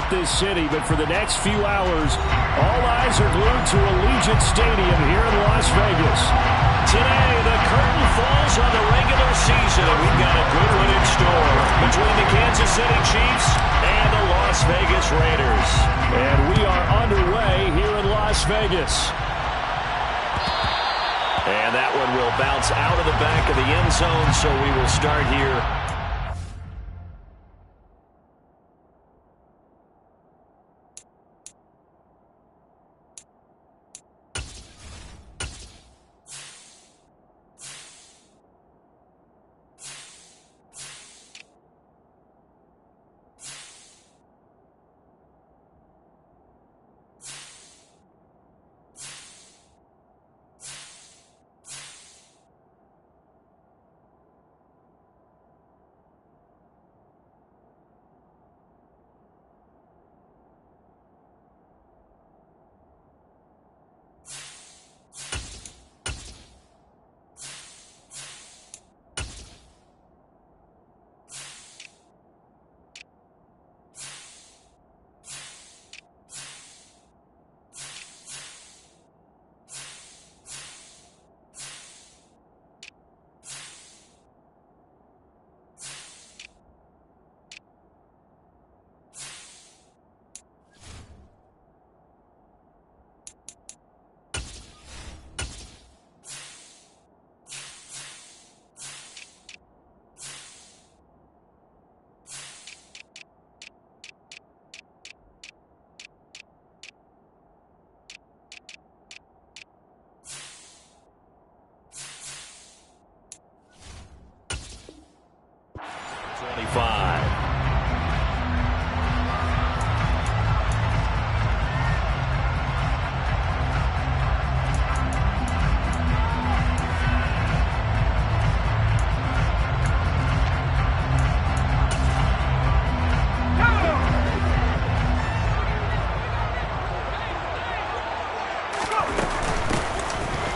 this city, but for the next few hours, all eyes are glued to Allegiant Stadium here in Las Vegas. Today, the curtain falls on the regular season, and we've got a good one in store between the Kansas City Chiefs and the Las Vegas Raiders. And we are underway here in Las Vegas. And that one will bounce out of the back of the end zone, so we will start here.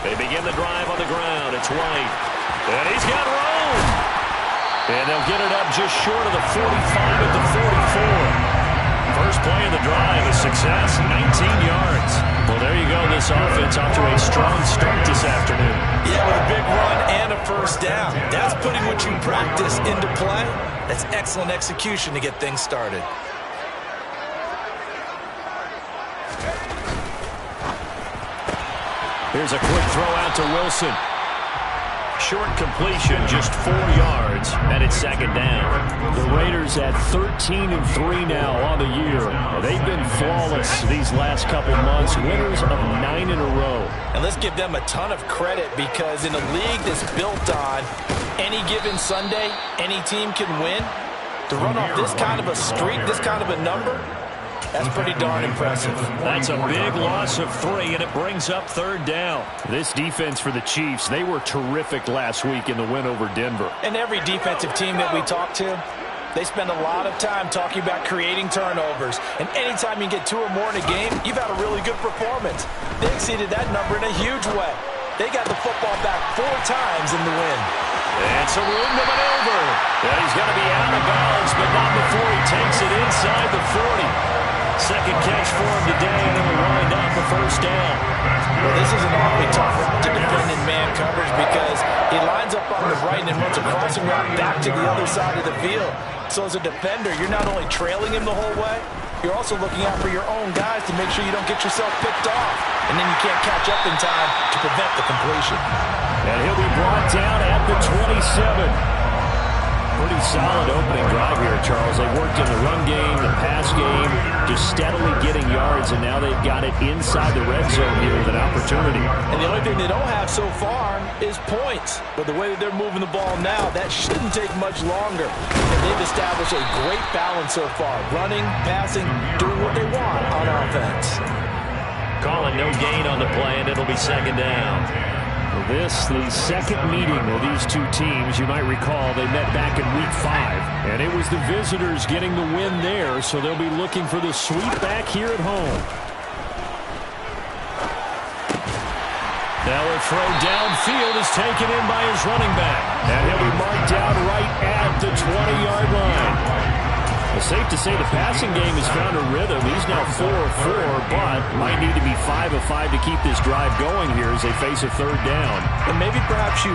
They begin the drive on the ground. It's White. And he's got room. And they'll get it up just short of the 45 at the 44. First play of the drive, a success, 19 yards. Well, there you go. This offense off to a strong start this afternoon. Yeah, with a big run and a first down. That's putting what you practice into play. That's excellent execution to get things started. Here's a quick throw out to Wilson. Short completion, just 4 yards, and it's second down. The Raiders at 13-3 now on the year. They've been flawless these last couple months, winners of 9 in a row. And let's give them a ton of credit, because in a league that's built on any given Sunday, any team can win. To run off this kind of a streak, this kind of a number, that's pretty darn impressive. That's a big loss of 3, and it brings up third down. This defense for the Chiefs, they were terrific last week in the win over Denver. And every defensive team that we talk to, they spend a lot of time talking about creating turnovers. And anytime you get 2 or more in a game, you've had a really good performance. They exceeded that number in a huge way. They got the football back 4 times in the win. And some room to maneuver. And he's going to be out of bounds, but not before he takes it inside the 40. Second catch for him today, and it'll wind up the first down. Well, this is an awfully tough one to defend in man coverage, because he lines up on the right and runs a crossing route back to the other side of the field. So as a defender, you're not only trailing him the whole way, you're also looking out for your own guys to make sure you don't get yourself picked off. And then you can't catch up in time to prevent the completion. And he'll be brought down at the 27. Pretty solid opening drive here, Charles. They worked in the run game, the pass game, just steadily getting yards, and now they've got it inside the red zone here with an opportunity. And the only thing they don't have so far is points. But the way that they're moving the ball now, that shouldn't take much longer. And they've established a great balance so far. Running, passing, doing what they want on offense. Calling no gain on the play, and it'll be second down. This, the second meeting of these two teams. You might recall they met back in Week 5, and it was the visitors getting the win there, so they'll be looking for the sweep back here at home. Now a throw downfield is taken in by his running back, and he'll be marked down right at the 20-yard line. It's safe to say the passing game has found a rhythm. is now 4 of 4, but might need to be 5 of 5 to keep this drive going here as they face a third down. And maybe perhaps you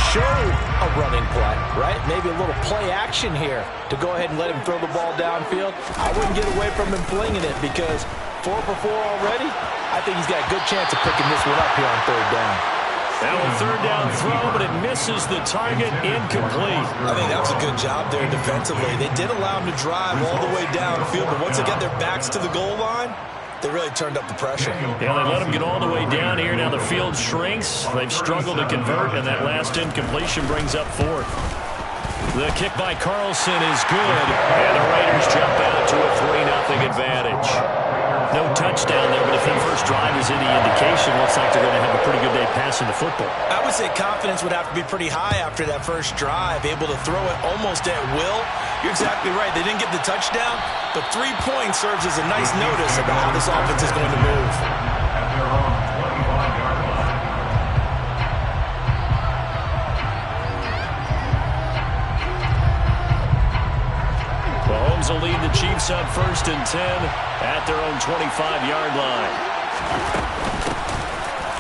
show a running play, right? Maybe a little play action here to go ahead and let him throw the ball downfield. I wouldn't get away from him flinging it because 4 for 4 already. I think he's got a good chance of picking this one up here on third down. Now a third down throw, but it misses the target, incomplete. I think that was a good job there defensively. They did allow him to drive all the way downfield, but once they got their backs to the goal line, they really turned up the pressure. Yeah, they let him get all the way down here. Now the field shrinks. They've struggled to convert, and that last incompletion brings up fourth. The kick by Carlson is good, and the Raiders jump out to a 3-0 advantage. No touchdown there, but if that first drive is any indication, looks like they're going to have a pretty good day passing the football. I would say confidence would have to be pretty high after that first drive, able to throw it almost at will. You're exactly right. They didn't get the touchdown, but 3 points serves as a nice notice about how this offense is going to move. Mahomes will lead the Chiefs on 1st and 10 at their own 25-yard line.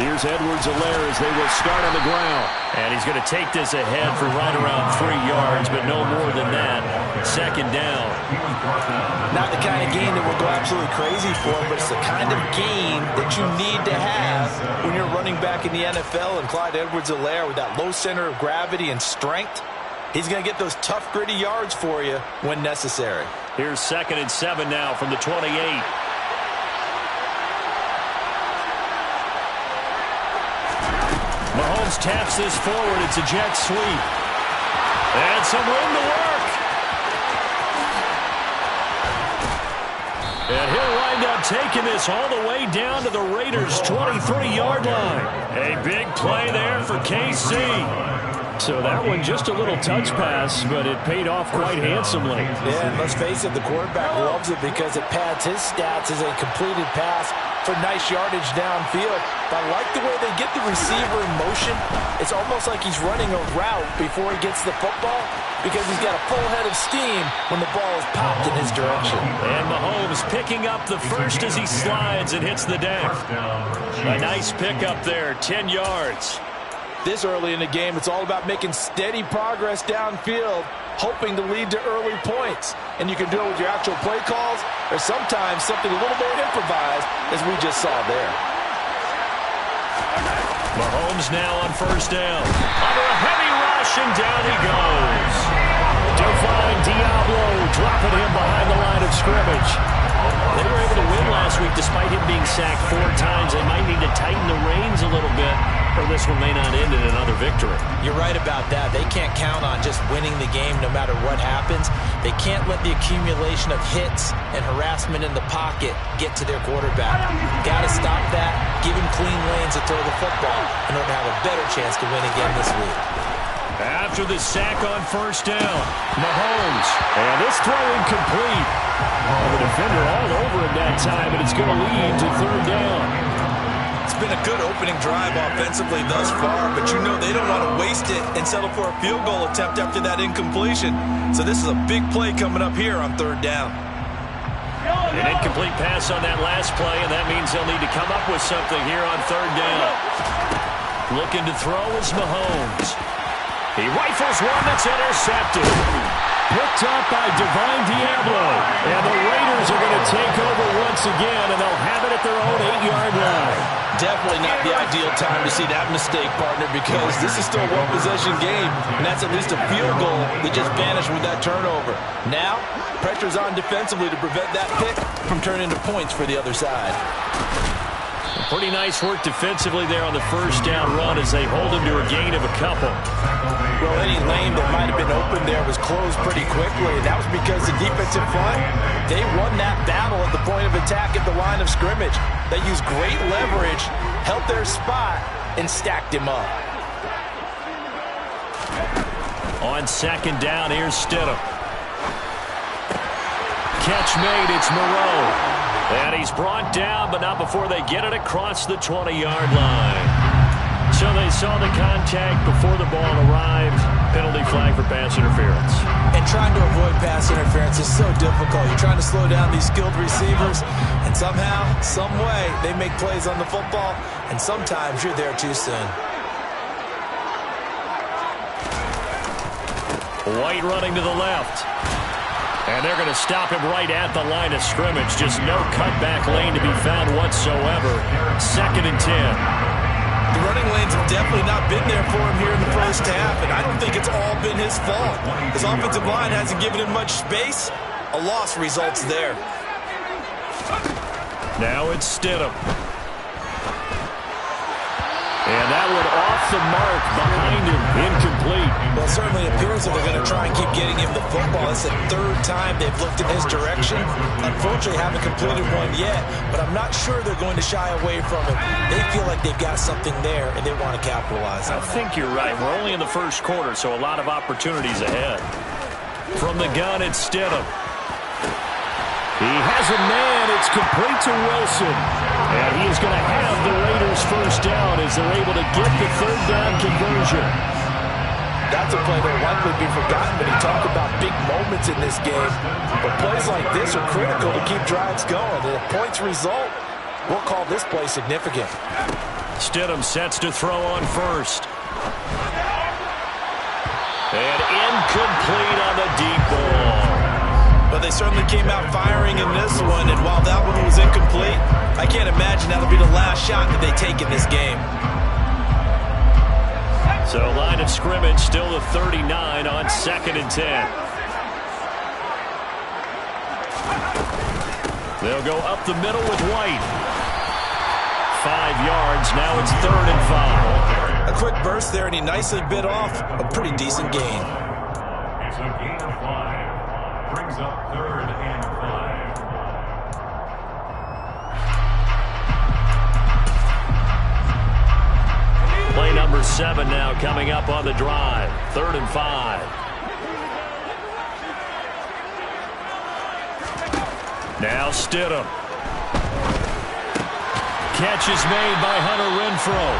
Here's Edwards-Helaire as they will start on the ground. And he's going to take this ahead for right around 3 yards, but no more than that. 2nd down. Not the kind of game that will go absolutely crazy for, but it's the kind of game that you need to have when you're running back in the NFL. And Clyde Edwards-Helaire with that low center of gravity and strength, he's going to get those tough, gritty yards for you when necessary. Here's 2nd and 7 now from the 28. Mahomes taps this forward. It's a jet sweep. And some room to work. And he'll wind up taking this all the way down to the Raiders' 23-yard line. A big play there for KC. So that one just a little touch pass, but it paid off quite handsomely. Yeah, and let's face it, the quarterback loves it because it pads his stats as a completed pass for nice yardage downfield. But I like the way they get the receiver in motion. It's almost like he's running a route before he gets the football because he's got a full head of steam when the ball is popped in his direction. And Mahomes picking up the first as he slides and hits the deck. A nice pickup there, 10 yards. This early in the game, it's all about making steady progress downfield, hoping to lead to early points. And you can do it with your actual play calls or sometimes something a little more improvised, as we just saw there. Mahomes now on 1st down. Under a heavy rush, and down he goes. Defying Diablo, dropping him behind the line of scrimmage. They were able to win last week despite him being sacked 4 times. They might need to tighten the reins a little bit, or this one may not end in another victory. You're right about that. They can't count on just winning the game no matter what happens. They can't let the accumulation of hits and harassment in the pocket get to their quarterback. Got to stop that, give him clean lanes to throw the football in order to have a better chance to win again this week. After the sack on 1st down, Mahomes, and this throw incomplete. The defender all over him that time, and it's going to lead to 3rd down. It's been a good opening drive offensively thus far, but you know they don't want to waste it and settle for a field goal attempt after that incompletion. So this is a big play coming up here on 3rd down. An incomplete pass on that last play, and that means they'll need to come up with something here on 3rd down. Looking to throw is Mahomes. He rifles one that's intercepted. Picked up by Divine Diablo. And the Raiders are going to take over once again, and they'll have it at their own 8-yard line. Definitely not the ideal time to see that mistake, partner, because this is still a one-possession game, and that's at least a field goal that just vanished with that turnover. Now, pressure's on defensively to prevent that pick from turning into points for the other side. Pretty nice work defensively there on the 1st down run as they hold him to a gain of a couple. Well, any lane that might have been open there was closed pretty quickly, and that was because the defensive front, they won that battle at the point of attack at the line of scrimmage. They used great leverage, held their spot, and stacked him up. On 2nd down, here's Stidham. Catch made, it's Moreau. And he's brought down, but not before they get it across the 20-yard line. So they saw the contact before the ball arrived. Penalty flag for pass interference. And trying to avoid pass interference is so difficult. You're trying to slow down these skilled receivers, and somehow, some way, they make plays on the football, and sometimes you're there too soon. White running to the left. And they're going to stop him right at the line of scrimmage. Just no cutback lane to be found whatsoever. 2nd and 10. The running lanes have definitely not been there for him here in the first half, and I don't think it's all been his fault. His offensive line hasn't given him much space. A loss results there. Now it's Stidham. And that one off the mark behind him, incomplete. Well, it certainly appears that they're going to try and keep getting him the football. It's the 3rd time they've looked in his direction. Unfortunately, haven't completed one yet, but I'm not sure they're going to shy away from him. They feel like they've got something there, and they want to capitalize on it. I think you're right. We're only in the first quarter, so a lot of opportunities ahead. From the gun, it's Stidham. He has a man. It's complete to Wilson. And he is going to have the Raiders first down as they're able to get the 3rd down conversion. That's a play that will likely be forgotten when you talk about big moments in this game. But plays like this are critical to keep drives going. And if points result, we'll call this play significant. Stidham sets to throw on first. And incomplete on the deep ball. But they certainly came out firing in this one, and while that one was incomplete, I can't imagine that'll be the last shot that they take in this game. So line of scrimmage still the 39 on 2nd and 10. They'll go up the middle with White. 5 yards, now it's 3rd and 5. A quick burst there, and he nicely bit off a pretty decent gain. It's a gain of 5. Brings up 3rd and 5. Play number 7 now coming up on the drive. 3rd and 5. Now Stidham. Catch is made by Hunter Renfrow.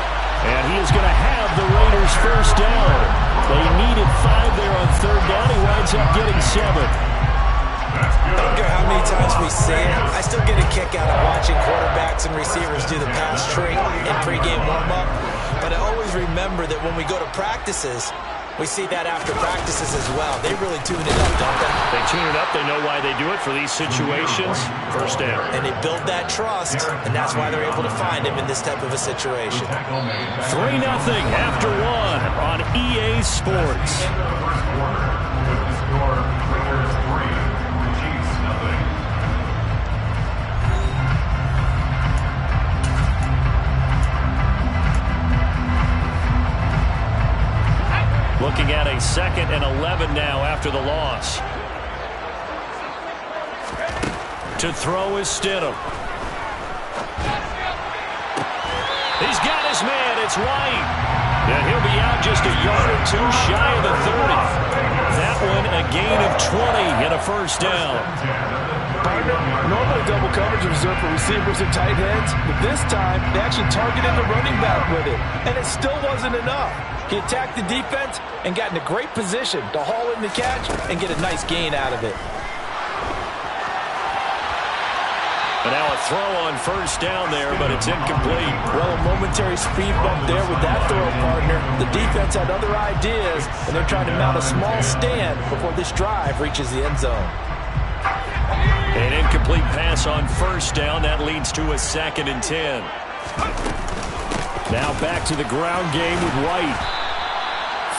And he is going to have the Raiders first down. They needed 5 there on 3rd down. He winds up getting 7. I don't care how many times we say it, I still get a kick out of watching quarterbacks and receivers do the pass tree in pregame warm-up. But I always remember that when we go to practices, we see that after practices as well. They really tune it up, don't they? They tune it up. They know why they do it for these situations. First down. And they build that trust, and that's why they're able to find him in this type of a situation. 3-0 after 1 on EA Sports. Looking at a 2nd and 11 now after the loss. To throw is Stidham. He's got his man. It's White. And he'll be out just a yard or 2 shy of the 30. That one a gain of 20 and a first down. Normally double coverage is reserved for receivers and tight ends, but this time they actually targeted the running back with it, and it still wasn't enough. He attacked the defense and got in a great position to haul in the catch and get a nice gain out of it. And now a throw on first down there, but it's incomplete. Well, a momentary speed bump there with that throw, partner. The defense had other ideas, and they're trying to mount a small stand before this drive reaches the end zone. An incomplete pass on first down. That leads to a 2nd and 10. Now back to the ground game with White.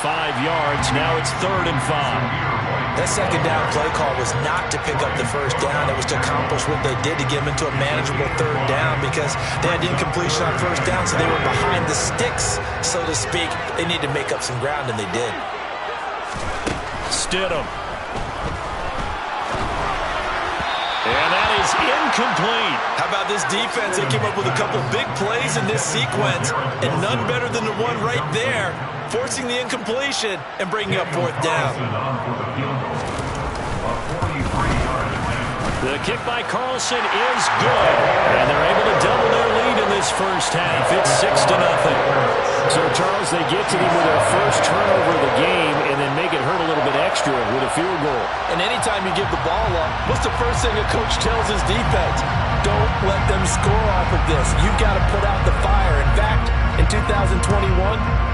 5 yards. Now it's 3rd and 5. That 2nd down play call was not to pick up the first down. It was to accomplish what they did to get them into a manageable 3rd down because they had incompletion on first down, so they were behind the sticks, so to speak. They needed to make up some ground, and they did. Stidham. And that is incomplete. How about this defense? They came up with a couple big plays in this sequence, and none better than the one right there, forcing the incompletion and bringing up 4th down. The kick by Carlson is good. And they're able to double their lead in this first half. It's 6-0. So, Charles, they get to them with their first turnover of the game and then make it hurt a little bit extra with a field goal. And anytime you give the ball up, what's the first thing a coach tells his defense? Don't let them score off of this. You've got to put out the fire. In fact, in 2021,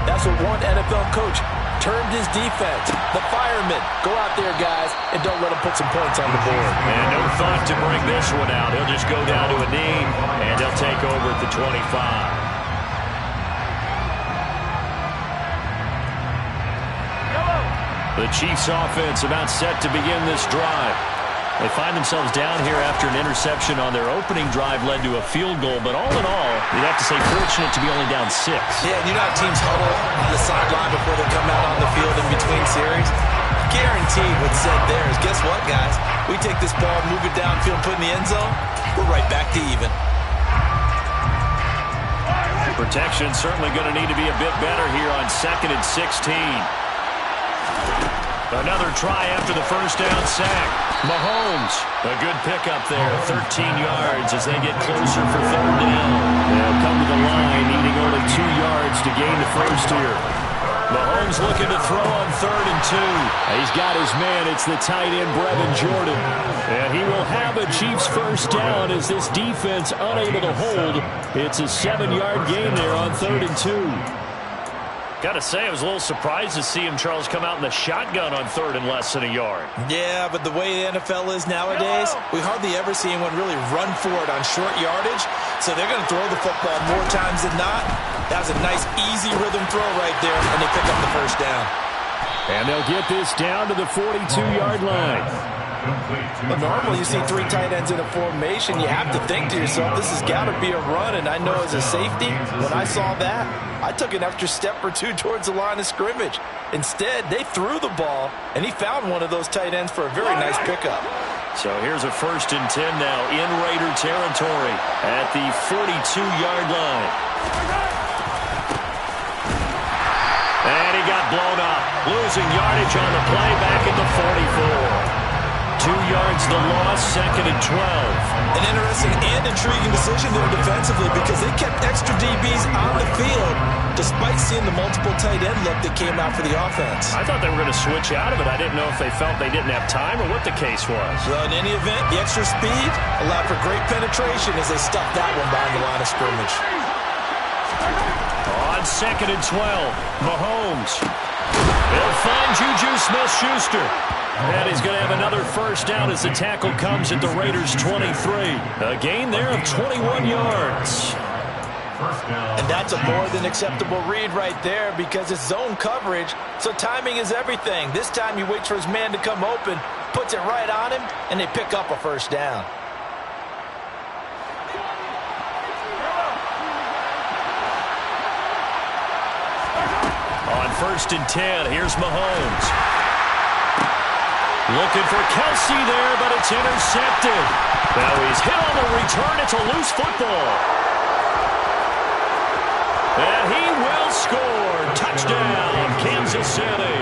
that's what one NFL coach termed his defense. The firemen. Go out there, guys, and don't let them put some points on the board. And no thought to bring this one out. He'll just go down to a knee, and he'll take over at the 25. The Chiefs offense about set to begin this drive. They find themselves down here after an interception on their opening drive led to a field goal. But all in all, you'd have to say fortunate to be only down 6. Yeah, and you know how teams huddle on the sideline before they come out on the field in between series? Guaranteed what's said there is, guess what, guys? We take this ball, move it downfield, put in the end zone, we're right back to even. Protection certainly going to need to be a bit better here on 2nd and 16. Another try after the first down sack. Mahomes, a good pickup there, 13 yards as they get closer for 3rd down. They'll come to the line, needing only 2 yards to gain the first here. Mahomes looking to throw on 3rd and 2. He's got his man. It's the tight end, Brevin Jordan. And he will have a Chiefs first down as this defense unable to hold. It's a 7-yard gain there on 3rd and 2. Got to say, I was a little surprised to see him, Charles, come out in the shotgun on 3rd and less than a yard. Yeah, but the way the NFL is nowadays, we hardly ever see anyone really run for it on short yardage. So they're going to throw the football more times than not. That was a nice, easy rhythm throw right there, and they pick up the first down. And they'll get this down to the 42-yard line. But normally you see 3 tight ends in a formation. You have to think to yourself, this has got to be a run. And I know as a safety, when I saw that, I took an extra step or 2 towards the line of scrimmage. Instead, they threw the ball, and he found one of those tight ends for a very nice pickup. So here's a 1st and 10 now in Raider territory at the 42-yard line. And he got blown up, losing yardage on the play back at the 44. 2 yards the loss, 2nd and 12. An interesting and intriguing decision there defensively because they kept extra DBs on the field despite seeing the multiple tight end look that came out for the offense. I thought they were going to switch out of it. I didn't know if they felt they didn't have time or what the case was. Well, in any event, the extra speed allowed for great penetration as they stuffed that one behind the line of scrimmage. On 2nd and 12, Mahomes. They'll find Juju Smith-Schuster. And he's going to have another first down as the tackle comes at the Raiders' 23. A gain there of 21 yards. And that's a more than acceptable read right there because it's zone coverage, so timing is everything. This time he waits for his man to come open, puts it right on him, and they pick up a first down. On 1st and 10, here's Mahomes. Looking for Kelsey there, but it's intercepted. Now he's hit on the return. It's a loose football. And he will score. Touchdown, Kansas City.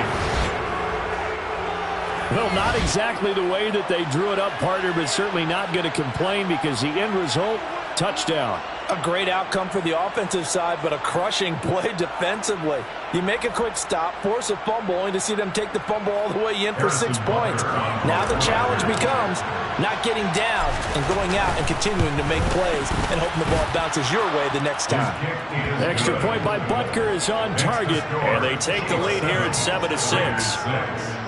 Well, not exactly the way that they drew it up, partner, but certainly not going to complain because the end result, touchdown. A great outcome for the offensive side, but a crushing play defensively. You make a quick stop, force a fumble, only to see them take the fumble all the way in for 6 points. Now the challenge becomes not getting down and going out and continuing to make plays and hoping the ball bounces your way the next time. Extra point by Butker is on target. And they take the lead here at 7-6.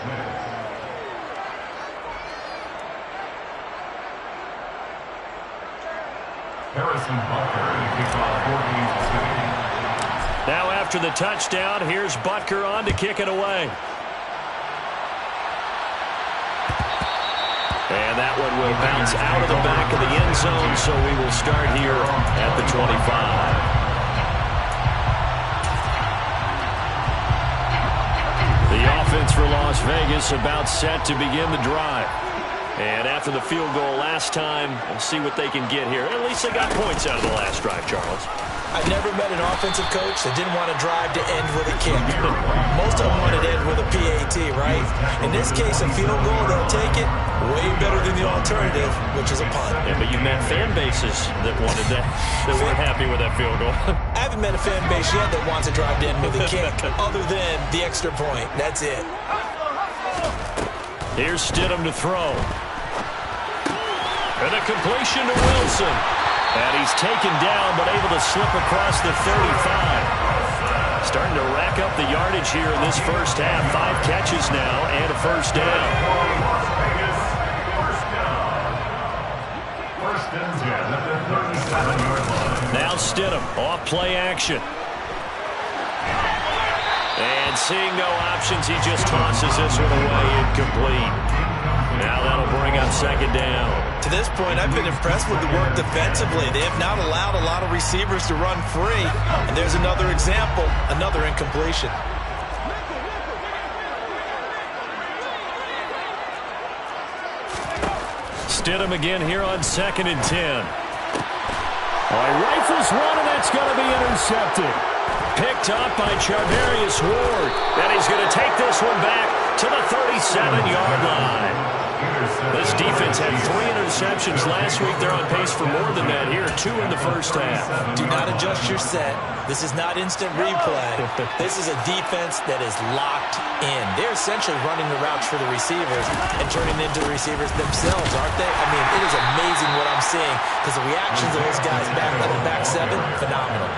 Harrison Butker to kick off for Kansas City. Now after the touchdown, here's Butker on to kick it away. And that one will bounce out of the back of the end zone, so we will start here at the 25. The offense for Las Vegas about set to begin the drive. And after the field goal last time, we'll see what they can get here. At least they got points out of the last drive, Charles. I've never met an offensive coach that didn't want to drive to end with a kick. Most of them wanted to end with a PAT, right? In this case, a field goal, they'll take it. Way better than the alternative, which is a punt. Yeah, but you met fan bases that wanted that weren't happy with that field goal. I haven't met a fan base yet that wants to drive in with a kick other than the extra point. That's it. Here's Stidham to throw. And a completion to Wilson. And he's taken down, but able to slip across the 35. Starting to rack up the yardage here in this first half. 5 catches now and a first down. First and 10 at the 37-yard line. Now Stidham off play action. And seeing no options, he just tosses this one away, incomplete. Now that'll bring up second down. To this point, I've been impressed with the work defensively. They have not allowed a lot of receivers to run free. And there's another example, another incompletion. Stidham again here on 2nd and 10. He rifles one, and that's going to be intercepted. Picked up by Charvarius Ward. And he's going to take this one back to the 37-yard line. This defense had 3 interceptions last week. They're on pace for more than that here. 2 in the first half. Do not adjust your set. This is not instant replay. This is a defense that is locked in. They're essentially running the routes for the receivers and turning into the receivers themselves, aren't they? I mean, it is amazing what I'm seeing because the reactions of those guys back on the back 7, phenomenal.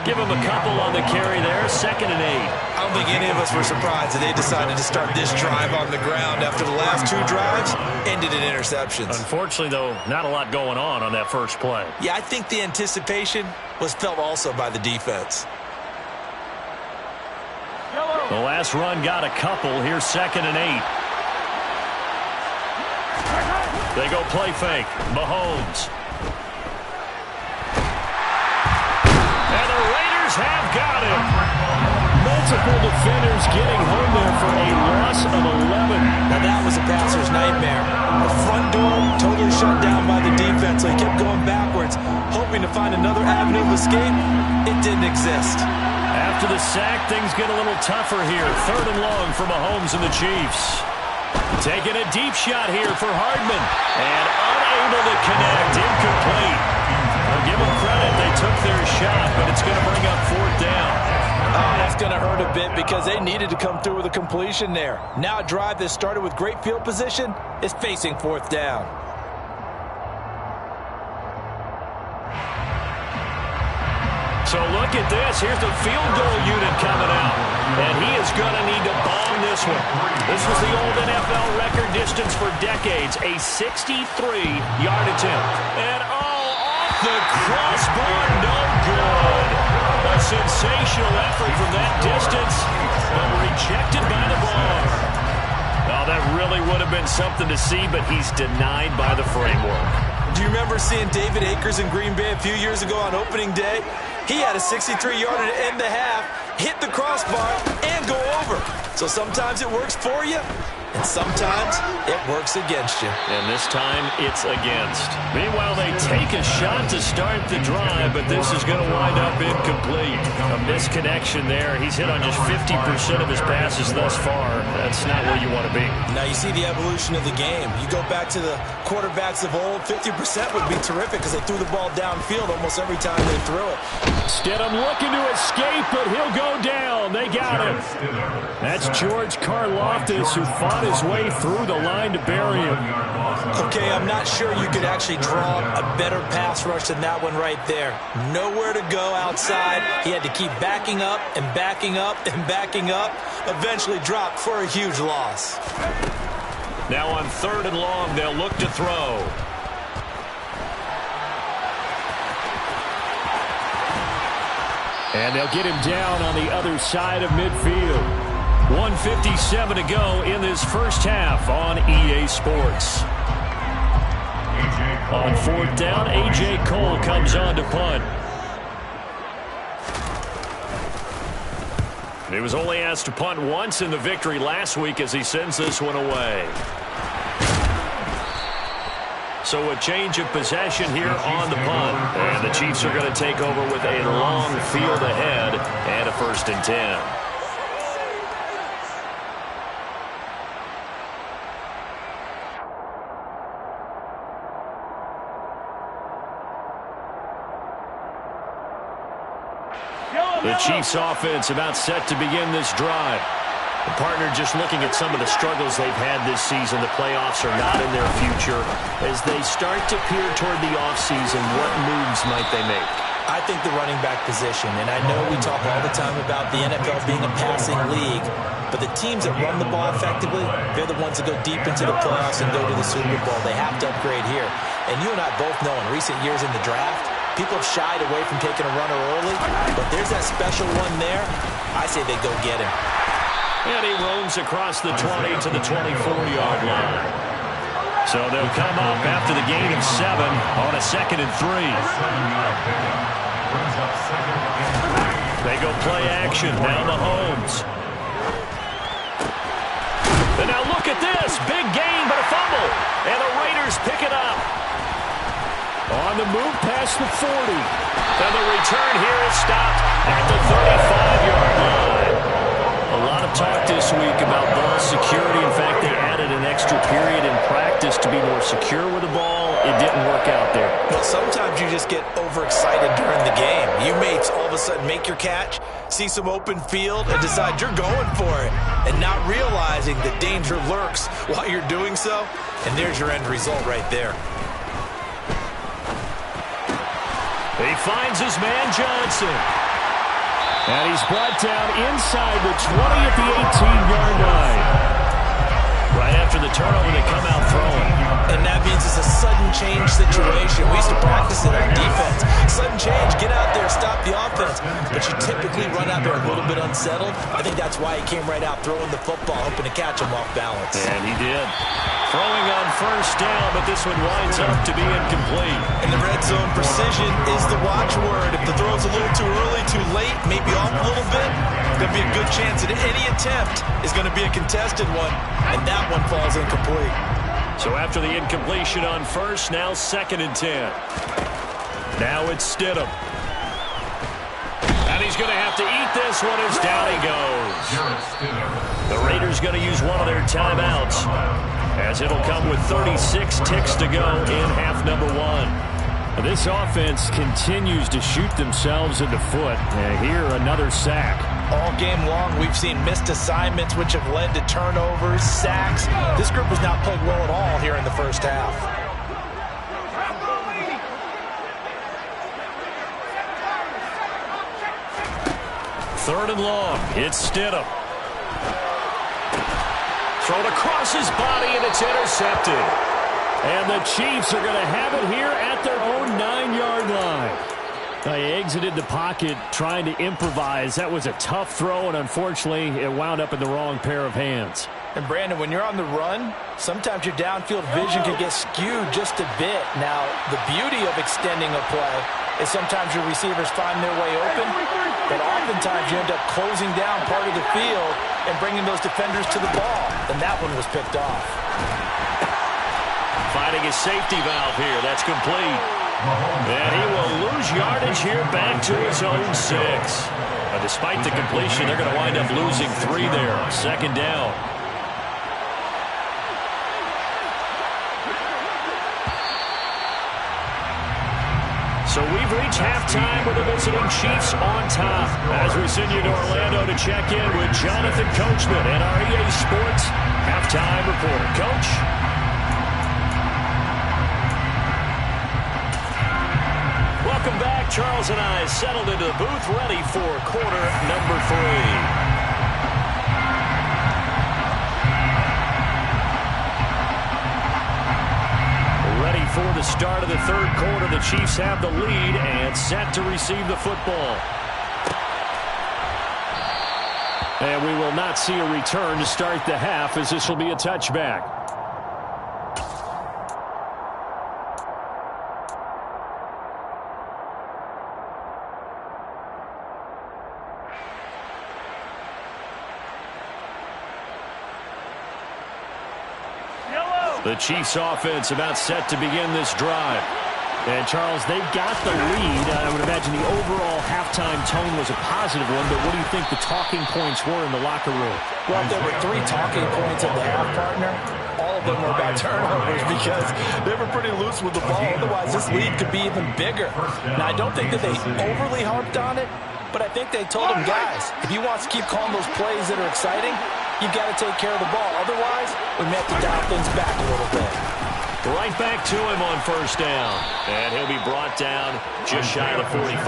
Give him a couple on the carry there. 2nd and 8. I don't think any of us were surprised that they decided to start this drive on the ground after the last 2 drives ended in interceptions. Unfortunately, though, not a lot going on that first play. Yeah, I think the anticipation was felt also by the defense. The last run got a couple. Here's 2nd and 8. They go play fake. Mahomes. And the Raiders have got him. Multiple defenders getting home there for a loss of 11. Now that was a passer's nightmare. The front door totally shut down by the defense. So he kept going backwards, hoping to find another avenue of escape. It didn't exist. After the sack, things get a little tougher here. 3rd and long for Mahomes and the Chiefs. Taking a deep shot here for Hardman. And unable to connect. Incomplete. Well, give them credit. They took their shot, but it's going to bring up 4th down. Oh, that's going to hurt a bit because they needed to come through with a completion there. Now a drive that started with great field position is facing 4th down. So look at this. Here's the field goal unit coming out. And he is going to need to bomb this one. This was the old NFL record distance for decades. A 63-yard attempt. And off the crossbar, no good. A sensational effort from that distance, but rejected by the bar. Oh, that really would have been something to see, but he's denied by the framework. Do you remember seeing David Akers in Green Bay a few years ago on opening day? He had a 63-yarder to end the half, hit the crossbar, and go over. So sometimes it works for you, and sometimes it works against you. And this time, it's against. Meanwhile, they take a shot to start the drive, but this is going to wind up incomplete. A misconnection there. He's hit on just 50% of his passes thus far. That's not where you want to be. Now you see the evolution of the game. You go back to the quarterbacks of old, 50% would be terrific because they threw the ball downfield almost every time they threw it. Stidham looking to escape, but he'll go down. They got him. That's George Karlaftis, who fought his way through the line to bury him. Okay, I'm not sure you could actually draw a better pass rush than that one right there. Nowhere to go outside. He had to keep backing up and backing up and backing up. Eventually dropped for a huge loss. Now on 3rd and long, they'll look to throw. And they'll get him down on the other side of midfield. 1:57 to go in this first half on EA Sports. On 4th down, A.J. Cole comes on to punt. He was only asked to punt once in the victory last week as he sends this one away. So a change of possession here on the punt. And the Chiefs are going to take over with a long field ahead and a 1st and 10. The Chiefs offense about set to begin this drive. The partner, just looking at some of the struggles they've had this season, the playoffs are not in their future. As they start to peer toward the offseason, what moves might they make? I think the running back position, and I know we talk all the time about the NFL being a passing league, but the teams that run the ball effectively, they're the ones that go deep into the playoffs and go to the Super Bowl. They have to upgrade here. And you and I both know in recent years in the draft, people have shied away from taking a runner early, but there's that special one there. I say they go get him. And he roams across the 20 to the 24-yard line. So they'll come up after the gain of 7 on a 2nd and 3. They go play action. Now Mahomes. And now look at this. Big gain, but a fumble. And the Raiders pick it up. On the move past the 40. And the return here is stopped at the 35-yard line. A lot of talk this week about ball security. In fact, they added an extra period in practice to be more secure with the ball. It didn't work out there. Well, sometimes you just get overexcited during the game. You may all of a sudden make your catch, see some open field, and decide you're going for it, and not realizing the danger lurks while you're doing so. And there's your end result right there. He finds his man Johnson. And he's brought down inside the 20 at the 18-yard line. Right after the turnover, they come out throwing. And that means it's a sudden change situation. We used to practice it on defense. Sudden change, get out there, stop the offense. But you typically run out there a little bit unsettled. I think that's why he came right out throwing the football, hoping to catch him off balance. And he did. Throwing on first down, but this one winds up to be incomplete. And the red zone precision is the watchword. If the throw's a little too early, too late, maybe off a little bit, there'll be a good chance that any attempt is going to be a contested one, and that one falls incomplete. So after the incompletion on first, now 2nd and 10. Now it's Stidham. And he's going to have to eat this one as down he goes. The Raiders going to use one of their timeouts, as it'll come with 36 ticks to go in half number 1. This offense continues to shoot themselves in the foot. And here, another sack. All game long, we've seen missed assignments, which have led to turnovers, sacks. This group has not played well at all here in the first half. Third and long. It's Stidham. Thrown across his body, and it's intercepted. And the Chiefs are going to have it here at their own 9-yard line. They exited the pocket trying to improvise. That was a tough throw, and unfortunately, it wound up in the wrong pair of hands. And Brandon, when you're on the run, sometimes your downfield vision can get skewed just a bit. Now, the beauty of extending a play is sometimes your receivers find their way open, but oftentimes you end up closing down part of the field and bringing those defenders to the ball. And that one was picked off. Finding his safety valve here. That's complete. And he will lose yardage here back to his own 6. Despite the completion, they're going to wind up losing 3 there. 2nd down. So we've reached halftime with the visiting Chiefs on top. As we send you to Orlando to check in with Jonathan Coachman and our EA Sports halftime reporter. Coach? Welcome back. Charles and I settled into the booth, ready for quarter number 3. Ready for the start of the third quarter. The Chiefs have the lead and set to receive the football. And we will not see a return to start the half, as this will be a touchback. The Chiefs offense about set to begin this drive. And, Charles, they've got the lead. I would imagine the overall halftime tone was a positive one, but what do you think the talking points were in the locker room? Well, there were 3 talking points of the half, partner. All of them were about turnovers because they were pretty loose with the ball. Otherwise, this lead could be even bigger. Now, I don't think that they overly harped on it, But I think they told him, guys, if he wants to keep calling those plays that are exciting, you've got to take care of the ball. Otherwise, we may have to dial things back a little bit. Right back to him on first down. And he'll be brought down just shy of the 45.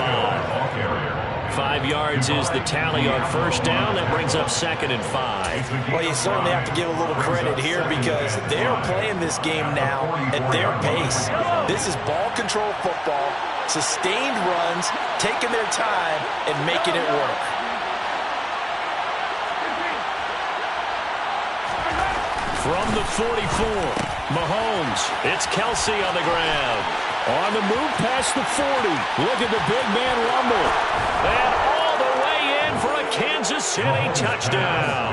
5 yards is the tally on first down. That brings up 2nd and 5. Well, you certainly have to give a little credit here because they're playing this game now at their pace. This is ball control football, sustained runs, taking their time, and making it work. From the 44, Mahomes. It's Kelsey on the ground. On the move past the 40. Look at the big man rumble. And all the way in for a Kansas City touchdown.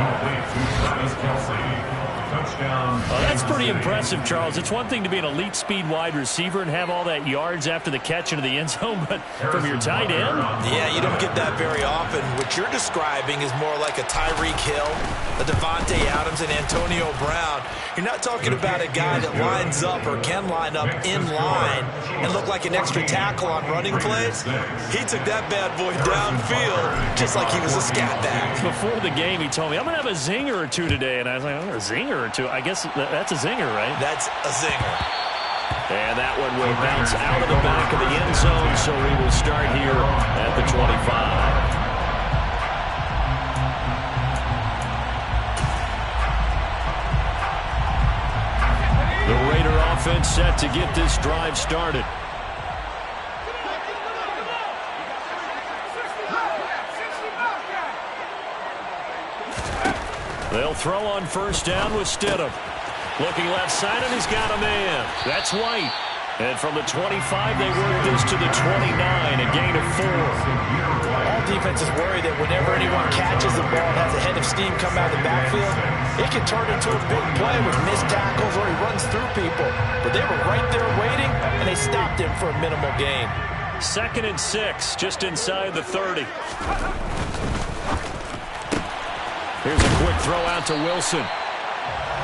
Well, that's pretty impressive, Charles. It's one thing to be an elite speed wide receiver and have all that yards after the catch into the end zone, but from your tight end? Yeah, you don't get that very often. What you're describing is more like a Tyreek Hill, a Devontae Adams, and Antonio Brown. You're not talking about a guy that lines up or can line up in line and look like an extra tackle on running plays. He took that bad boy downfield just like he was a scat back. Before the game, he told me, I'm going to have a zinger or two today. And I was like, oh, a zinger or two? I guess that's a zinger, right? That's a zinger. And that one will bounce out of the back of the end zone, so we will start here at the 25. The Raider offense set to get this drive started. They'll throw on first down with Stidham. Looking left side, and he's got a man. That's White. And from the 25, they work this to the 29, a gain of 4. All defenses worry that whenever anyone catches the ball and has a head of steam come out of the backfield, it can turn into a big play with missed tackles or he runs through people. But they were right there waiting, and they stopped him for a minimal gain. 2nd and 6, just inside the 30. Here's a quick throw out to Wilson.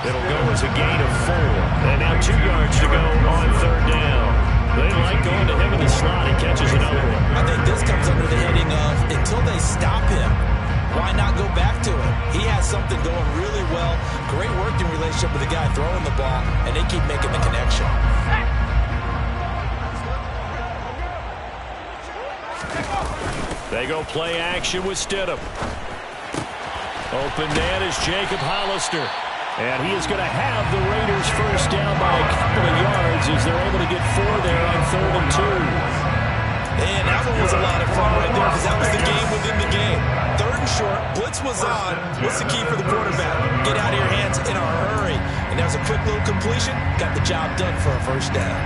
It'll go as a gain of 4. And now 2 yards to go on third down. They like going to him in the slot. He catches another one. I think this comes under the heading of until they stop him, why not go back to him? He has something going really well. Great working relationship with the guy throwing the ball, and they keep making the connection. They go play action with Stidham. Open man is Jacob Hollister. And he is going to have the Raiders first down by a couple of yards as they're able to get 4 there on 3rd and 2. And that one was a lot of fun right there because that was the game within the game. 3rd and short, blitz was on. What's the key for the quarterback? Get out of your hands in a hurry. And that was a quick little completion. Got the job done for a first down.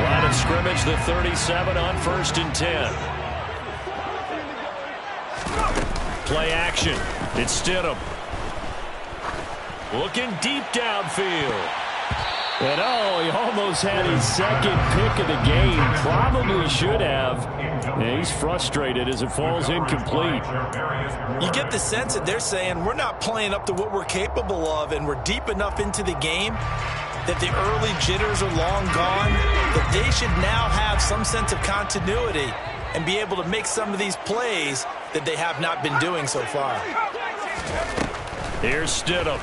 Line of scrimmage, the 37 on 1st and 10. Play action. It's Stidham. Looking deep downfield. And oh, he almost had his 2nd pick of the game. Probably should have. And he's frustrated as it falls incomplete. You get the sense that they're saying we're not playing up to what we're capable of, and we're deep enough into the game that the early jitters are long gone, that they should now have some sense of continuity and be able to make some of these plays that they have not been doing so far. Here's Stidham.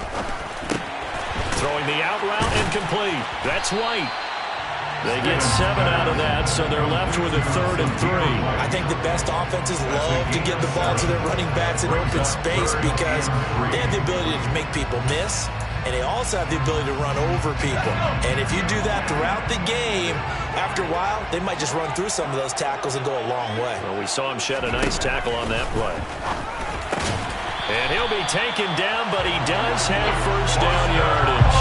Throwing the out route incomplete. That's White. They get 7 out of that, so they're left with a 3rd and 3. I think the best offenses love to get the ball to their running backs in open space because they have the ability to make people miss, and they also have the ability to run over people. And if you do that throughout the game, after a while, they might just run through some of those tackles and go a long way. Well, we saw him shed a nice tackle on that play. And he'll be taken down, but he does have first down yardage.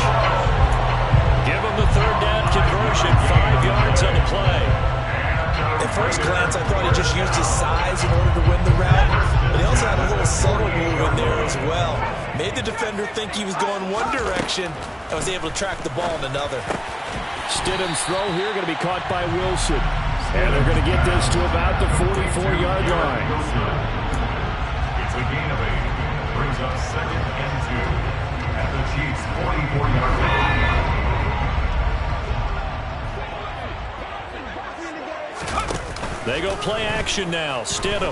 Give him the 3rd down conversion, 5 yards on the play. At first glance, I thought he just used his size in order to win the route, but he also had a little subtle move in there as well. Made the defender think he was going one direction and was able to track the ball in another. Stidham's throw here going to be caught by Wilson. And they're going to get this to about the 44-yard line. It's a gain of 8. Brings up 2nd and 2 at the Chiefs' 44-yard line. They go play action now. Stidham.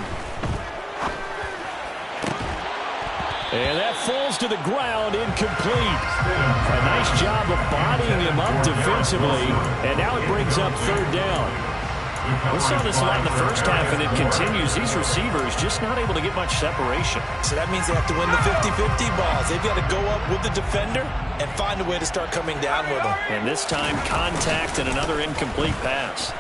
And that falls to the ground, incomplete. A nice job of bodying him up defensively, and now it brings up third down. We saw this a lot in the first half, and it continues. These receivers just not able to get much separation. So that means they have to win the 50-50 balls. They've got to go up with the defender and find a way to start coming down with them. And this time, contact and another incomplete pass.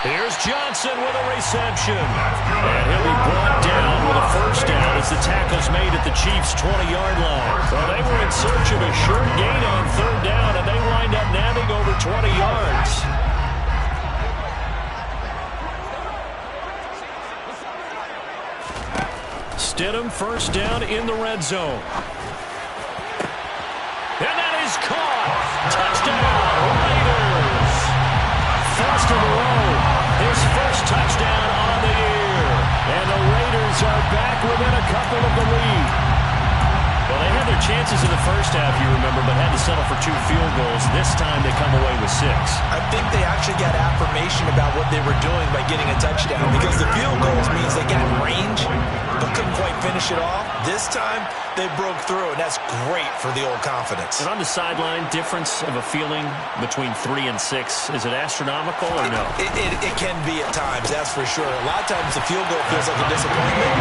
Here's Johnson with a reception. And he'll be brought down with a first down as the tackle's made at the Chiefs' 20-yard line. Well, they were in search of a short gain on third down, and they wind up nabbing over 20 yards. Stidham first down in the red zone. And that is caught. Touchdown, Raiders. First in a row. His first touchdown on the year. And the Raiders are back within a couple of the lead. Well, they had their chances in the first half, you remember, but had to settle for 2 field goals. This time they come away with 6. I think they actually got affirmation about what they were doing by getting a touchdown, because the field goals means they got range but couldn't quite finish it off. This time they broke through, and that's great for the old confidence. And on the sideline, difference of a feeling between 3 and 6, is it astronomical or no? It can be at times, that's for sure. A lot of times the field goal feels like a disappointment.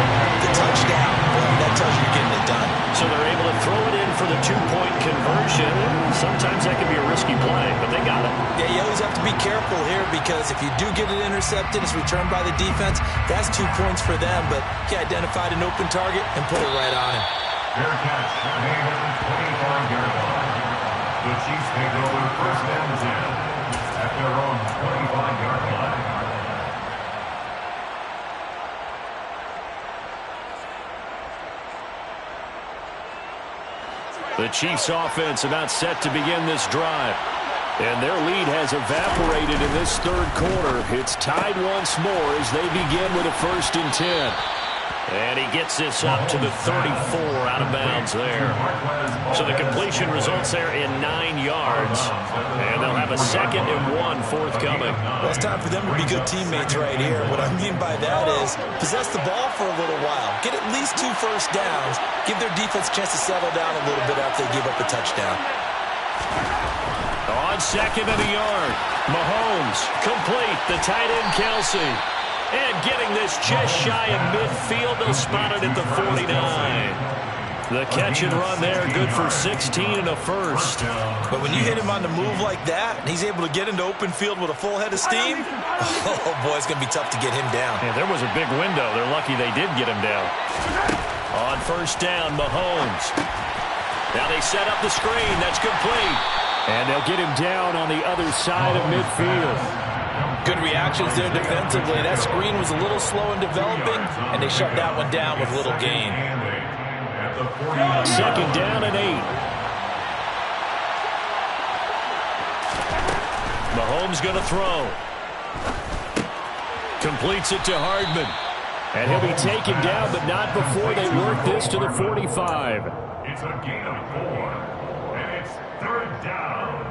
The touchdown, well, that tells you you're getting it done. So they're able to throw it in for the 2-point conversion. Sometimes that can be a risky play, but they got it. Yeah, you always have to be careful here, because if you do get it intercepted, it's returned by the defense, that's 2 points for them, but he identified an open target and put it right on him. Fair catch made at the 25-yard line. The Chiefs take over first and 10 at their own 25-yard line. The Chiefs offense about set to begin this drive. And their lead has evaporated in this third quarter. It's tied once more as they begin with a 1st and 10. And he gets this up to the 34, out of bounds there. So the completion results there in 9 yards. And they'll have a 2nd and 1 forthcoming. Well, it's time for them to be good teammates right here. What I mean by that is possess the ball for a little while. Get at least 2 first downs. Give their defense a chance to settle down a little bit after they give up a touchdown. On 2nd and a yard, Mahomes complete. The tight end, Kelsey. And getting this just shy of midfield. They'll spot it at the 49. The catch and run there, good for 16 and a first. But when you hit him on the move like that, and he's able to get into open field with a full head of steam, oh boy, it's going to be tough to get him down. Yeah, there was a big window. They're lucky they did get him down. On first down, Mahomes. Now they set up the screen. That's complete. And they'll get him down on the other side of midfield. Good reactions there defensively. That screen was a little slow in developing, and they shut that one down with little gain. 2nd down and 8. Mahomes going to throw. Completes it to Hardman. And he'll be taken down, but not before they work this to the 45. It's a gain of 4, and it's 3rd down.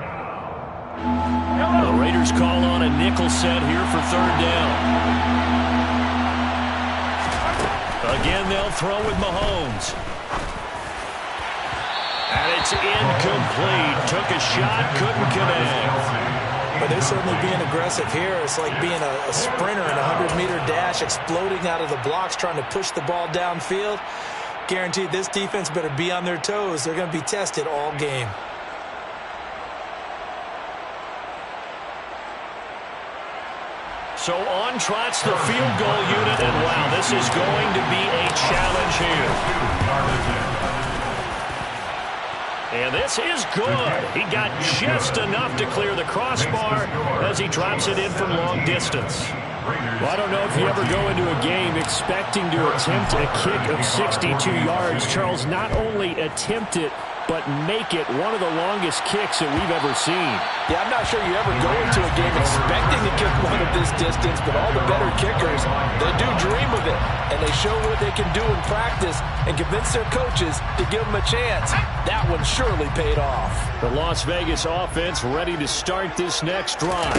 The Raiders call on a nickel set here for 3rd down. Again, they'll throw with Mahomes. And it's incomplete. Took a shot, couldn't connect. But they're certainly being aggressive here. It's like being a sprinter in a 100-meter dash, exploding out of the blocks, trying to push the ball downfield. Guaranteed this defense better be on their toes. They're going to be tested all game. So on trots the field goal unit, and wow, this is going to be a challenge here. And this is good. He got just enough to clear the crossbar as he drops it in from long distance. Well, I don't know if you ever go into a game expecting to attempt a kick of 62 yards. Charles, not only attempt it, but make it one of the longest kicks that we've ever seen. Yeah, I'm not sure you ever go into a game expecting to kick one of this distance, but all the better kickers, they do dream of it, and they show what they can do in practice and convince their coaches to give them a chance. That one surely paid off. The Las Vegas offense ready to start this next drive.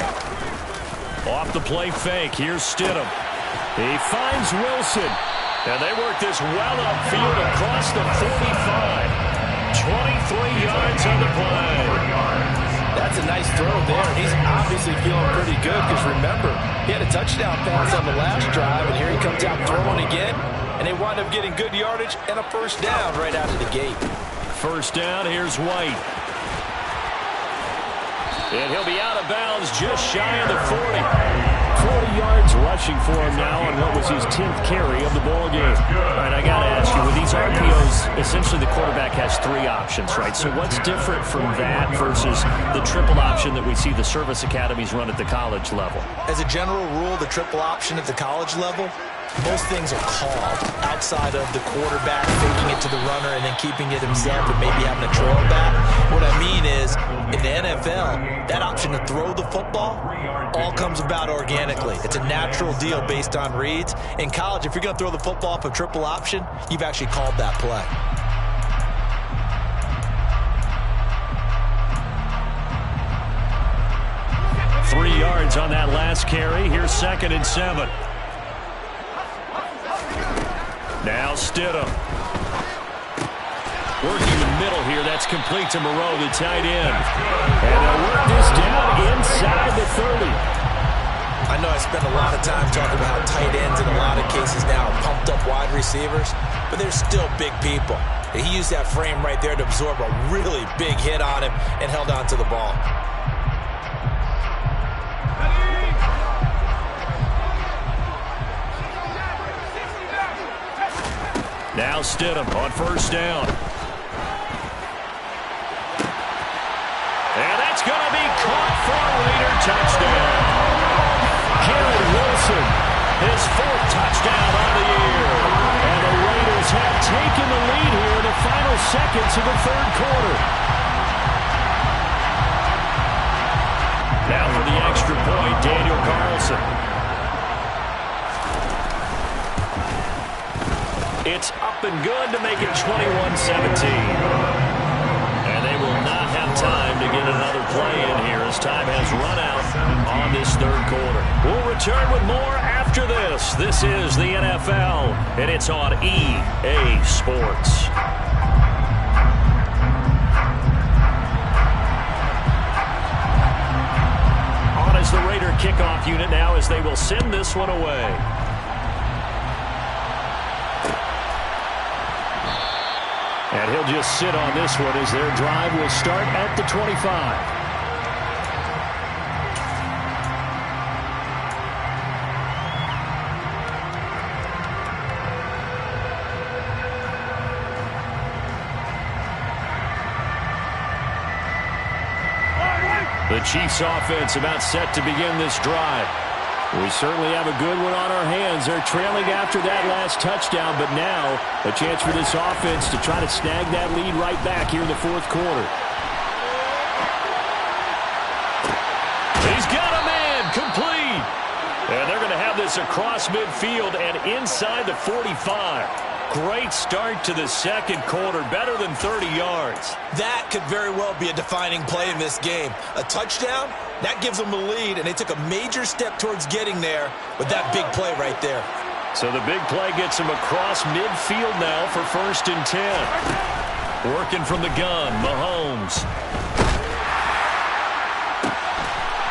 Off the play fake, here's Stidham. He finds Wilson. And they work this well upfield across the 45. 23 yards on the play. That's a nice throw there, and he's obviously feeling pretty good because, remember, he had a touchdown pass on the last drive, and here he comes out throwing again, and they wind up getting good yardage and a first down right out of the gate. First down, here's White. And he'll be out of bounds just shy of the 40. 40 yards rushing for him now on what was his 10th carry of the ball game. All right, I got to ask you, with these RPOs, essentially the quarterback has 3 options, right? So what's different from that versus the triple option that we see the service academies run at the college level? As a general rule, the triple option at the college level, most things are called outside of the quarterback faking it to the runner and then keeping it himself and maybe having a trail back. What I mean is, in the NFL, that option to throw the football all comes about organically. It's a natural deal based on reads. In college, if you're going to throw the football up a triple option, you've actually called that play. Three yards on that last carry. Here's 2nd and 7. Now Stidham. Working the middle here. That's complete to Moreau, the tight end. And they'll work this down inside the 30. I know I spend a lot of time talking about how tight ends in a lot of cases now are pumped up wide receivers, but they're still big people. He used that frame right there to absorb a really big hit on him and held on to the ball. Now Stidham on first down. And that's going to be caught for a Raider touchdown. Garrett Wilson, his 4th touchdown on the year. And the Raiders have taken the lead here in the final seconds of the 3rd quarter. Now for the extra point, Daniel Carlson. It's up and good to make it 21-17. And they will not have time to get another play in here as time has run out on this 3rd quarter. We'll return with more after this. This is the NFL, and it's on EA Sports. On is the Raider kickoff unit now as they will send this one away. And he'll just sit on this one as their drive will start at the 25. The Chiefs offense about set to begin this drive. We certainly have a good one on our hands. They're trailing after that last touchdown, but now a chance for this offense to try to snag that lead right back here in the 4th quarter. He's got a man, complete. And they're going to have this across midfield and inside the 45. Great start to the 2nd quarter, better than 30 yards. That could very well be a defining play in this game. A touchdown, that gives them the lead, and they took a major step towards getting there with that big play right there. So the big play gets him across midfield now for 1st and 10. Working from the gun, Mahomes.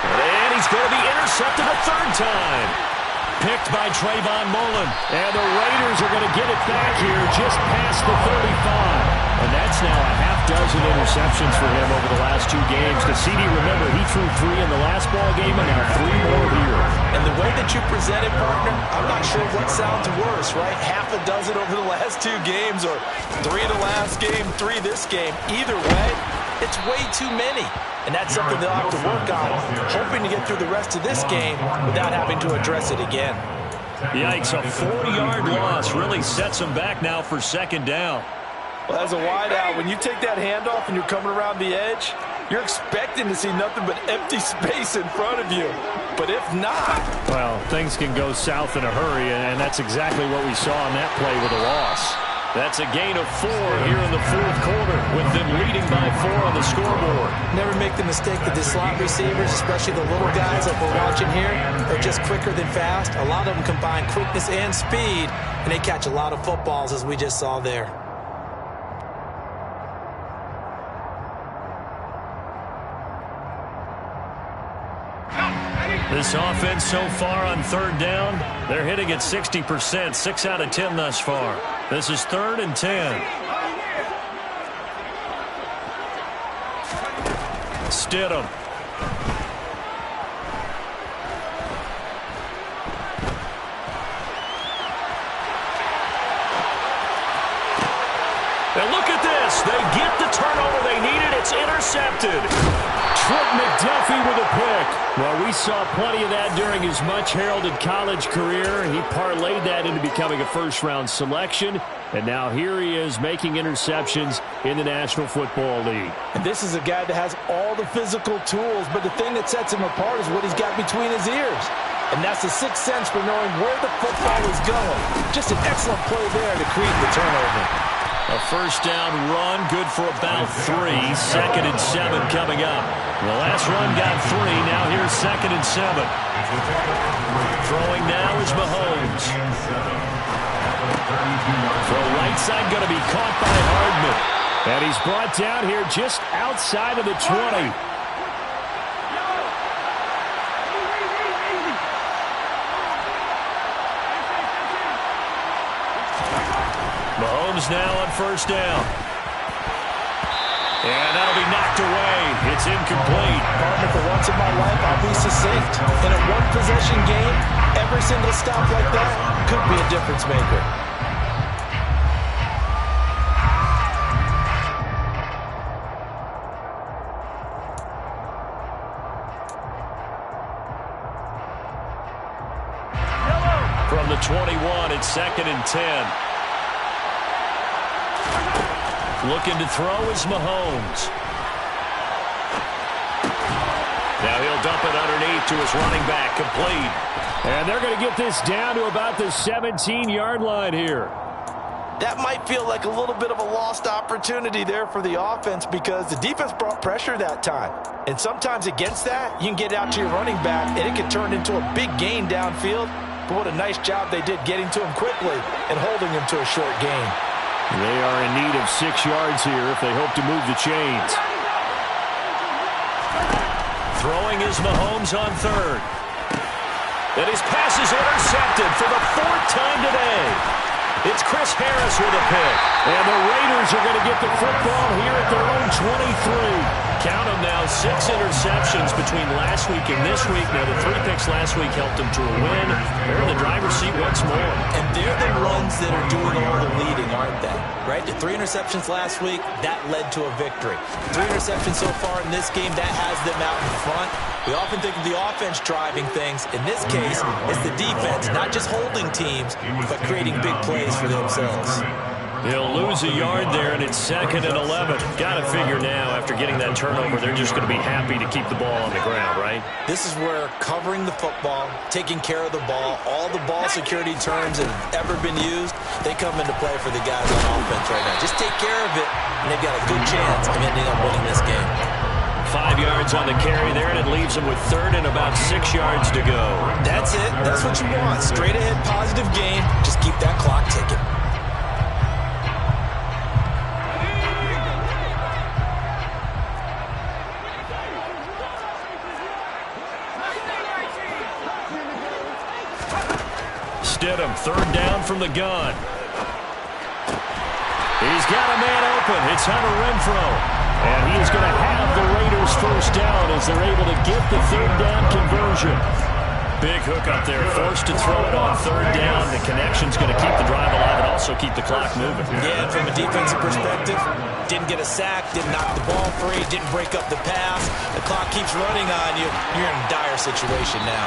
And he's going to be intercepted a 3rd time. Picked by Trayvon Mullen. And the Raiders are going to get it back here just past the 35. And that's now a half-dozen interceptions for him over the last 2 games. The CD, remember, he threw 3 in the last ball game and now 3 more here. And the way that you present it, partner, I'm not sure what sounds worse, right? Half a dozen over the last 2 games or 3 the last game, 3 this game. Either way, it's way too many. And that's something they'll have to work on, hoping to get through the rest of this game without having to address it again. Yikes, a 40-yard loss really sets them back now for 2nd down. Well, as a wideout, when you take that handoff and you're coming around the edge, you're expecting to see nothing but empty space in front of you. But if not... Well, things can go south in a hurry, and that's exactly what we saw on that play with a loss. That's a gain of 4 here in the fourth quarter, with them leading by 4 on the scoreboard. Never make the mistake that the slot receivers, especially the little guys like we're watching here, are just quicker than fast. A lot of them combine quickness and speed, and they catch a lot of footballs, as we just saw there. This offense so far on third down, they're hitting at 60%, 6 out of 10 thus far. This is 3rd and 10. Stidham. And look at this. They get the turnover they needed. It's intercepted. Trent McDuffie with a pick. Well, we saw plenty of that during his much-heralded college career. He parlayed that into becoming a first-round selection, and now here he is making interceptions in the National Football League. And this is a guy that has all the physical tools, but the thing that sets him apart is what he's got between his ears. And that's the sixth sense for knowing where the football is going. Just an excellent play there to create the turnover. A first down run, good for about 3. 2nd and 7 coming up. The last run got 3. Now here's 2nd and 7. Throwing now is Mahomes. Throw right side, going to be caught by Hardman. And he's brought down here just outside of the 20. Mahomes now on first down. And that'll be knocked away. It's incomplete. Partner, for once in my life, I'll be succinct. In a one-possession game, every single stop like that could be a difference maker. From the 21, it's 2nd and 10. Looking to throw is Mahomes. Now he'll dump it underneath to his running back, complete. And they're going to get this down to about the 17-yard line here. That might feel like a little bit of a lost opportunity there for the offense because the defense brought pressure that time. And sometimes against that, you can get out to your running back, and it can turn into a big gain downfield. But what a nice job they did getting to him quickly and holding him to a short gain. They are in need of 6 yards here if they hope to move the chains. Throwing is Mahomes on 3rd. And his pass is intercepted for the 4th time today. It's Chris Harris with a pick. And the Raiders are going to get the football here at their own 23. Count them now, 6 interceptions between last week and this week. Now, the 3 picks last week helped them to a win. They're in the driver's seat once more. And they're the ones that are doing all the leading, aren't they? Right? The 3 interceptions last week, that led to a victory. 3 interceptions so far in this game, that has them out in front. We often think of the offense driving things. In this case, it's the defense, not just holding teams, but creating big plays for themselves. He'll lose a yard there, and it's 2nd and 11. Got to figure now, after getting that turnover, they're just going to be happy to keep the ball on the ground, right? This is where covering the football, taking care of the ball, all the ball security terms that have ever been used, they come into play for the guys on offense right now. Just take care of it, and they've got a good chance of ending up winning this game. 5 yards on the carry there, and it leaves them with 3rd and about 6 yards to go. That's it. That's what you want. Straight ahead, positive game. Just keep that clock ticking. Stidham, 3rd down from the gun. He's got a man open. It's Hunter Renfrow. And he is going to have the Raiders first down as they're able to get the 3rd down conversion. Big hook up there, forced to throw it on 3rd down. The connection's going to keep the drive alive and also keep the clock moving. Yeah, and from a defensive perspective, didn't get a sack, didn't knock the ball free, didn't break up the pass. The clock keeps running on you. You're in a dire situation now.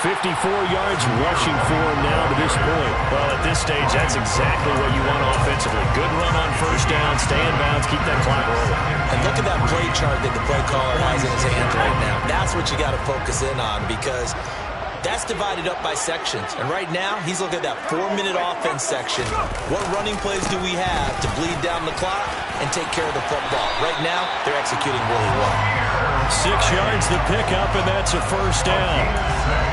54 yards rushing for him now to this point. Well, at this stage, that's exactly what you want offensively. Good run on first down, stay in bounds, keep that clock rolling. And look at that play chart that the play caller has in his hands right now. That's what you got to focus in on, because that's divided up by sections. And right now, he's looking at that 4-minute offense section. What running plays do we have to bleed down the clock and take care of the football? Right now, they're executing really well. 6 yards the pickup, and that's a first down.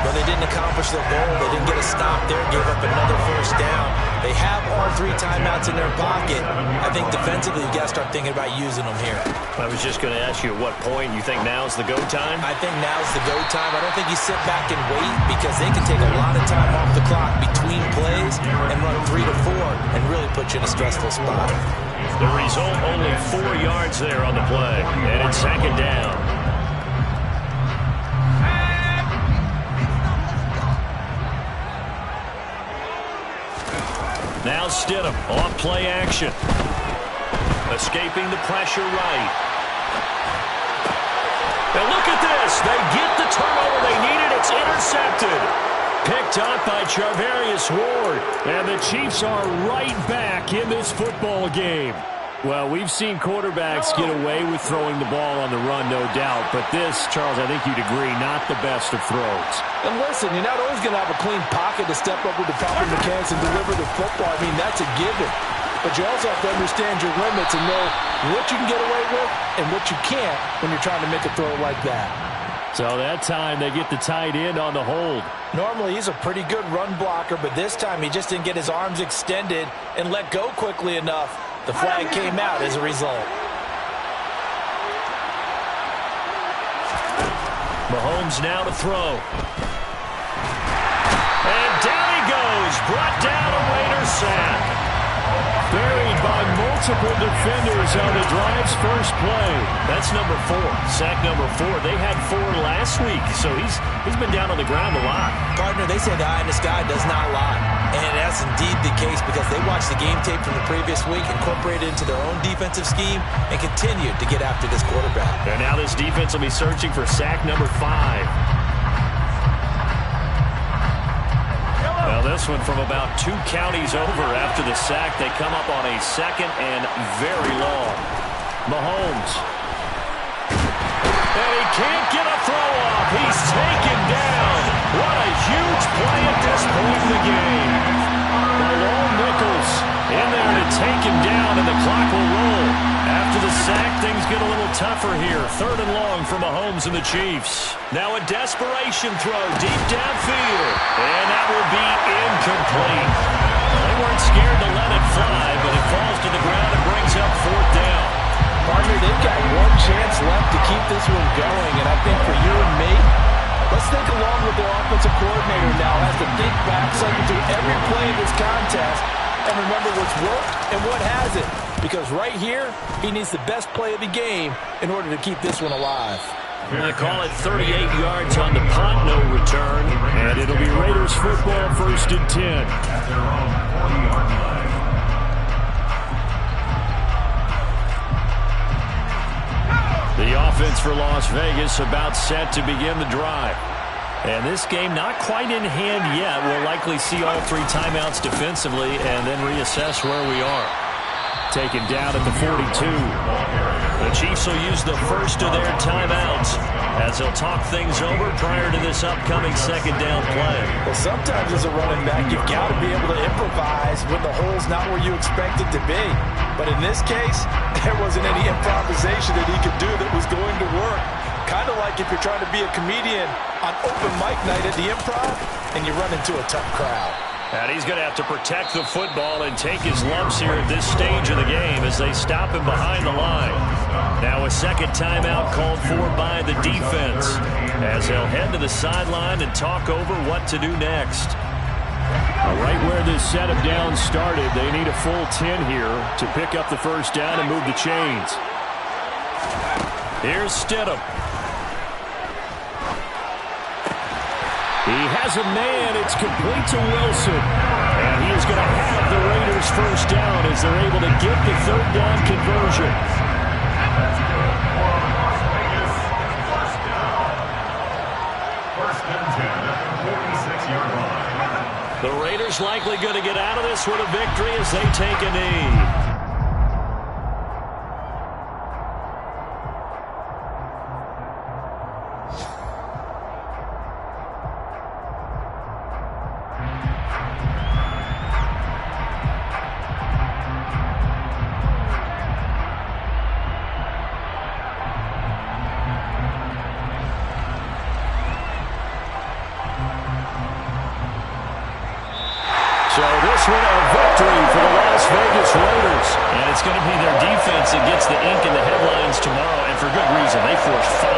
But they didn't accomplish their goal. They didn't get a stop there, gave up another first down. They have all 3 timeouts in their pocket. I think defensively, you got to start thinking about using them here. I was just going to ask you at what point you think now's the go time? I think now's the go time. I don't think you sit back and wait, because they can take a lot of time off the clock between plays and run 3 to 4 and really put you in a stressful spot. The result, only 4 yards there on the play, and it's second down. Now Stidham off play action. Escaping the pressure right. And look at this. They get the turnover they needed. It's intercepted. Picked up by Charvarius Ward. And the Chiefs are right back in this football game. Well, we've seen quarterbacks get away with throwing the ball on the run, no doubt. But this, Charles, I think you'd agree, not the best of throws. And listen, you're not always going to have a clean pocket to step up with the proper mechanics and deliver the football. I mean, that's a given. But you also have to understand your limits and know what you can get away with and what you can't when you're trying to make a throw like that. So that time they get the tight end on the hold. Normally he's a pretty good run blocker, but this time he just didn't get his arms extended and let go quickly enough. The flag came out as a result. Mahomes now to throw. And down he goes. Brought down a Raider sack. Buried by multiple defenders on the drive's first play. That's number 4. Sack number 4. They had 4 last week, so he's been down on the ground a lot. Partner, they say the eye in the sky does not lie. And that's indeed the case, because they watched the game tape from the previous week, incorporated it into their own defensive scheme, and continued to get after this quarterback. And now this defense will be searching for sack number 5. Well, this one from about 2 counties over after the sack. They come up on a second and very long. Mahomes. And he can't get a throw off. He's taken down. What a huge play at this point in the game. Malone Nichols in there to take him down, and the clock will roll. After the sack, things get a little tougher here. 3rd and long for Mahomes and the Chiefs. Now a desperation throw deep downfield. And that will be incomplete. They weren't scared to let it fly, but it falls to the ground and brings up 4th down. Partner, they've got one chance left to keep this one going, and I think for you and me, let's think along with their offensive coordinator now. Has to think back, cycle through every play of this contest, and remember what's worked and what hasn't. Because right here, he needs the best play of the game in order to keep this one alive. They call it 38 yards on the punt, no return. And it'll be Raiders football, 1st and 10. At their own 40-yard line. The offense for Las Vegas about set to begin the drive. And this game not quite in hand yet. We'll likely see all 3 timeouts defensively and then reassess where we are. Taken down at the 42. The Chiefs will use the first of their timeouts as they'll talk things over prior to this upcoming 2nd down play. Well, sometimes as a running back, you've got to be able to improvise when the hole's not where you expect it to be. But in this case, there wasn't any improvisation that he could do that was going to work. Kind of like if you're trying to be a comedian on open mic night at the Improv and you run into a tough crowd. And he's going to have to protect the football and take his lumps here at this stage of the game as they stop him behind the line. Now a 2nd timeout called for by the defense as they'll head to the sideline and talk over what to do next. Right where this set of downs started, they need a full 10 here to pick up the 1st down and move the chains. Here's Stidham. He has a man. It's complete to Wilson. And he is going to have the Raiders 1st down as they're able to get the 3rd down conversion. First and 10 at the 40. The Raiders likely going to get out of this with a victory as they take a knee. So this one a victory for the Las Vegas Raiders. And it's going to be their defense that gets the ink in the headlines tomorrow, and for good reason. They forced 5